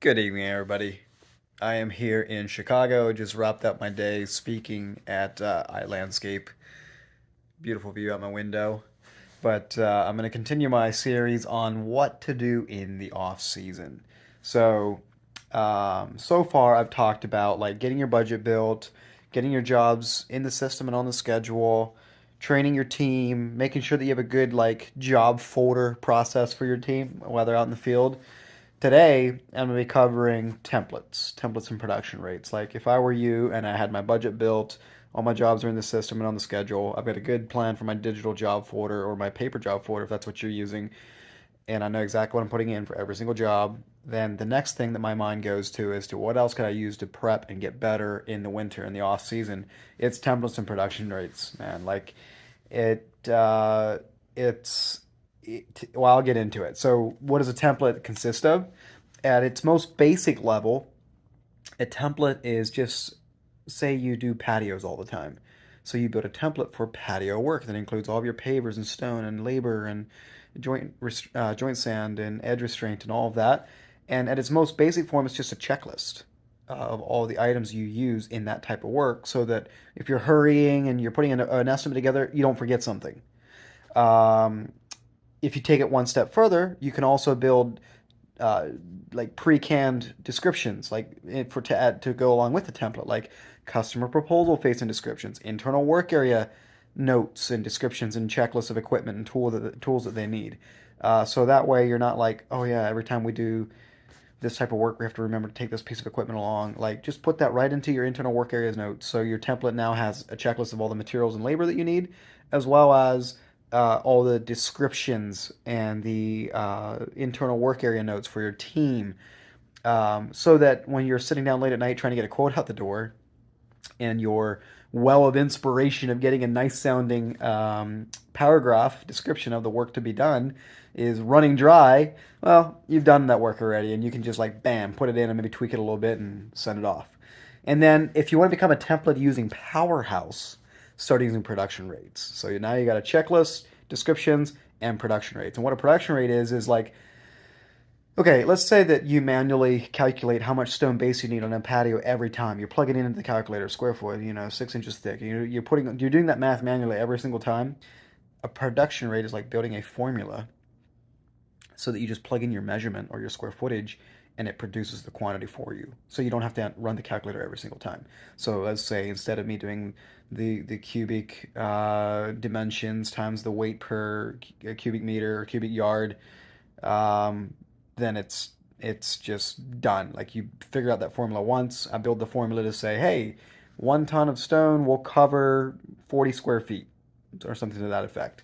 Good evening, everybody. I am here in Chicago. Just wrapped up my day speaking at iLandscape. Beautiful view out my window. But I'm going to continue my series on what to do in the off season. So far I've talked about like getting your budget built, getting your jobs in the system and on the schedule, training your team, making sure that you have a good like job folder process for your team while they're out in the field. Today, I'm going to be covering templates and production rates. Like if I were you and I had my budget built, all my jobs are in the system and on the schedule, I've got a good plan for my digital job folder or my paper job folder if that's what you're using, and I know exactly what I'm putting in for every single job, then the next thing that my mind goes to is to what else could I use to prep and get better in the winter, in the off season. It's templates and production rates, man. Like it, it's well, I'll get into it. So, what does a template consist of? At its most basic level, a template is just say you do patios all the time. So you build a template for patio work that includes all of your pavers and stone and labor and joint sand and edge restraint and all of that. And at its most basic form, it's just a checklist of all the items you use in that type of work, so that if you're hurrying and you're putting an estimate together, you don't forget something. Um, if you take it one step further, you can also build uh, like pre-canned descriptions, like for to add to go along with the template, like customer proposal facing descriptions, internal work area notes and descriptions, and checklists of equipment and tools that they need. So that way you're not like, oh yeah, every time we do this type of work, we have to remember to take this piece of equipment along. Like just put that right into your internal work areas notes. So your template now has a checklist of all the materials and labor that you need, as well as all the descriptions and the internal work area notes for your team, so that when you're sitting down late at night trying to get a quote out the door, and your well of inspiration of getting a nice sounding paragraph description of the work to be done is running dry, well, you've done that work already, and you can just like bam, put it in and maybe tweak it a little bit and send it off. And then if you want to become a template using powerhouse, start using production rates. So now you got a checklist, descriptions, and production rates. And what a production rate is like, okay, let's say that you manually calculate how much stone base you need on a patio every time. You're plugging it into the calculator, square foot, 6 inches thick. You're doing that math manually every single time. A production rate is like building a formula so that you just plug in your measurement or your square footage and it produces the quantity for you. So you don't have to run the calculator every single time. So let's say instead of me doing the cubic dimensions times the weight per cubic meter or cubic yard, um, then it's just done. Like you figure out that formula once. I build the formula to say, hey, 1 ton of stone will cover 40 square feet or something to that effect.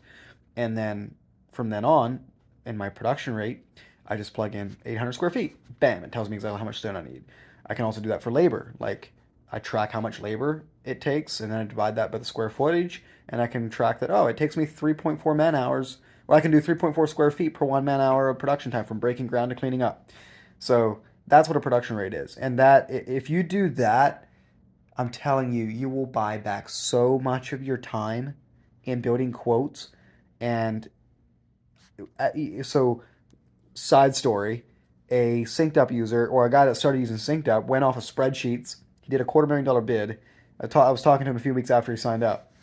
And then from then on, in my production rate, I just plug in 800 square feet. Bam, it tells me exactly how much stone I need. I can also do that for labor. Like I track how much labor it takes, and then I divide that by the square footage, and I can track that, oh, it takes me 3.4 man hours, or I can do 3.4 square feet per 1 man hour of production time from breaking ground to cleaning up. So that's what a production rate is. And that if you do that, I'm telling you, you will buy back so much of your time in building quotes. And so, side story, a SynkedUP user, or a guy that started using SynkedUP, went off of spreadsheets. He did a $250,000 bid. I was talking to him a few weeks after he signed up,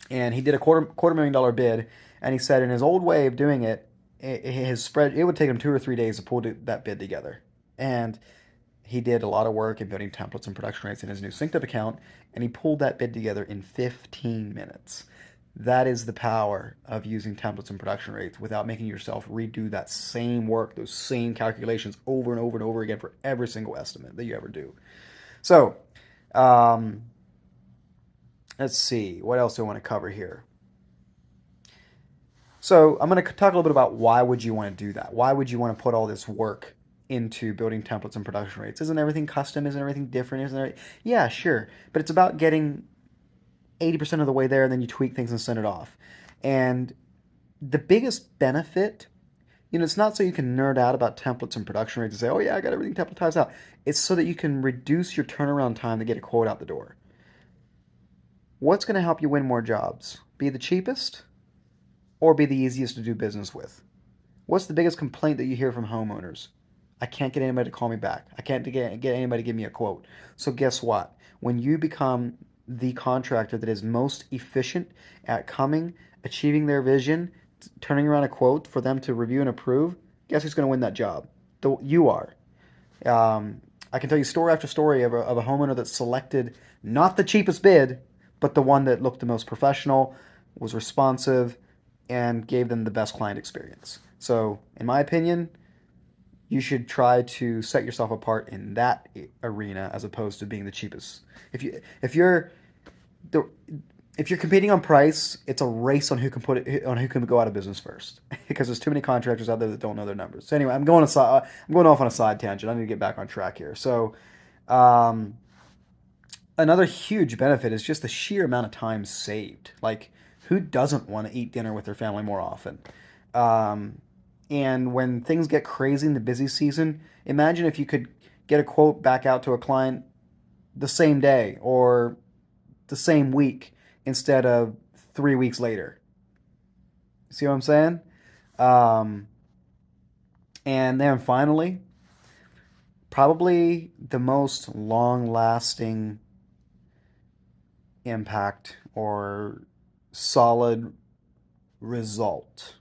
and he did a $250,000 bid. And he said in his old way of doing it, it would take him 2 or 3 days to pull that bid together. And he did a lot of work in building templates and production rates in his new SynkedUP account, and he pulled that bid together in 15 minutes. That is the power of using templates and production rates without making yourself redo that same work, those same calculations over and over and over again for every single estimate that you ever do. So, um, let's see. What else do I want to cover here? So I'm going to talk a little bit about why would you want to do that? Why would you want to put all this work into building templates and production rates? Isn't everything custom? Isn't everything different? Isn't it? Yeah, sure. But it's about getting 80% of the way there, and then you tweak things and send it off. And the biggest benefit, it's not so you can nerd out about templates and production rates and say, oh yeah, I got everything templatized out. It's so that you can reduce your turnaround time to get a quote out the door. What's going to help you win more jobs? Be the cheapest or be the easiest to do business with? What's the biggest complaint that you hear from homeowners? I can't get anybody to call me back. I can't get anybody to give me a quote. So guess what? When you become the contractor that is most efficient at coming, achieving their vision, turning around a quote for them to review and approve, guess who's going to win that job? You are. Um, I can tell you story after story of a homeowner that selected not the cheapest bid, but the one that looked the most professional, was responsive, and gave them the best client experience. So, in my opinion, you should try to set yourself apart in that arena as opposed to being the cheapest. If you're the if you're competing on price, it's a race on who can go out of business first because there's too many contractors out there that don't know their numbers. So anyway, I'm going off on a side tangent. I need to get back on track here. So, um, another huge benefit is just the sheer amount of time saved. Like, who doesn't want to eat dinner with their family more often? Um, and when things get crazy in the busy season, imagine if you could get a quote back out to a client the same day or the same week instead of 3 weeks later. See what I'm saying? Um, and then finally, probably the most long lasting impact or solid result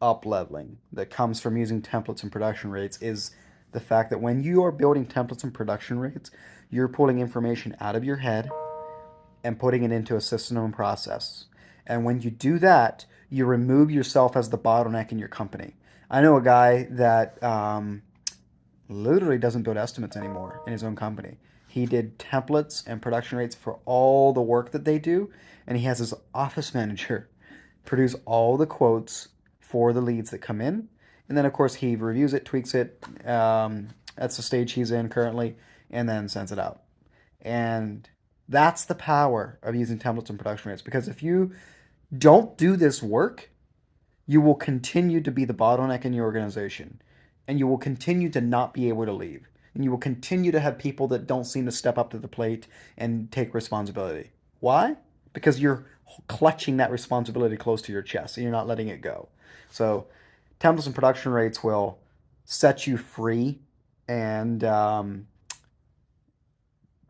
up leveling that comes from using templates and production rates is the fact that when you are building templates and production rates, you're pulling information out of your head and putting it into a system and process. And when you do that, you remove yourself as the bottleneck in your company. I know a guy that literally doesn't build estimates anymore in his own company. He did templates and production rates for all the work that they do, and he has his office manager produce all the quotes for the leads that come in. And then, of course, he reviews it, tweaks it. That's the stage he's in currently, and then sends it out. And that's the power of using templates and production rates. Because if you don't do this work, you will continue to be the bottleneck in your organization. And you will continue to not be able to leave. And you will continue to have people that don't seem to step up to the plate and take responsibility. Why? Because you're clutching that responsibility close to your chest and you're not letting it go. So, templates and production rates will set you free and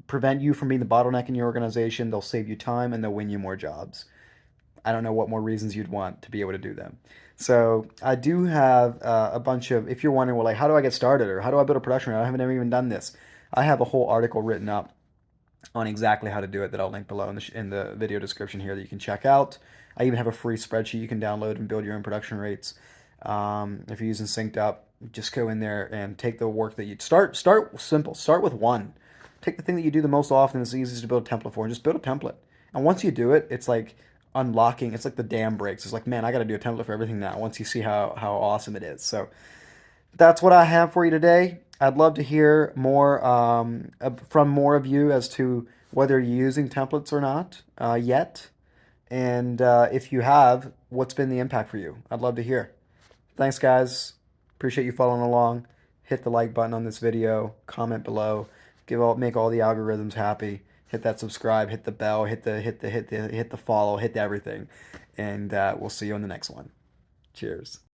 prevent you from being the bottleneck in your organization. They'll save you time and they'll win you more jobs. I don't know what more reasons you'd want to be able to do them. So I do have a bunch of, if you're wondering, well, like, how do I get started or how do I build a production rate? I haven't ever even done this. I have a whole article written up on exactly how to do it that I'll link below in the video description here that you can check out. I even have a free spreadsheet you can download and build your own production rates. If you're using SynkedUP, just go in there and take the work that you start simple. Start with one. Take the thing that you do the most often, it's the easiest to build a template for, and just build a template. And once you do it, it's like unlocking. It's like the dam breaks. It's like, man, I got to do a template for everything now. Once you see how awesome it is. So that's what I have for you today. I'd love to hear more from more of you as to whether you're using templates or not yet. And if you have, what's been the impact for you? I'd love to hear. Thanks, guys. Appreciate you following along. Hit the like button on this video. Comment below. Make all the algorithms happy. Hit that subscribe. Hit the bell. Hit the follow. Hit everything. And we'll see you on the next one. Cheers.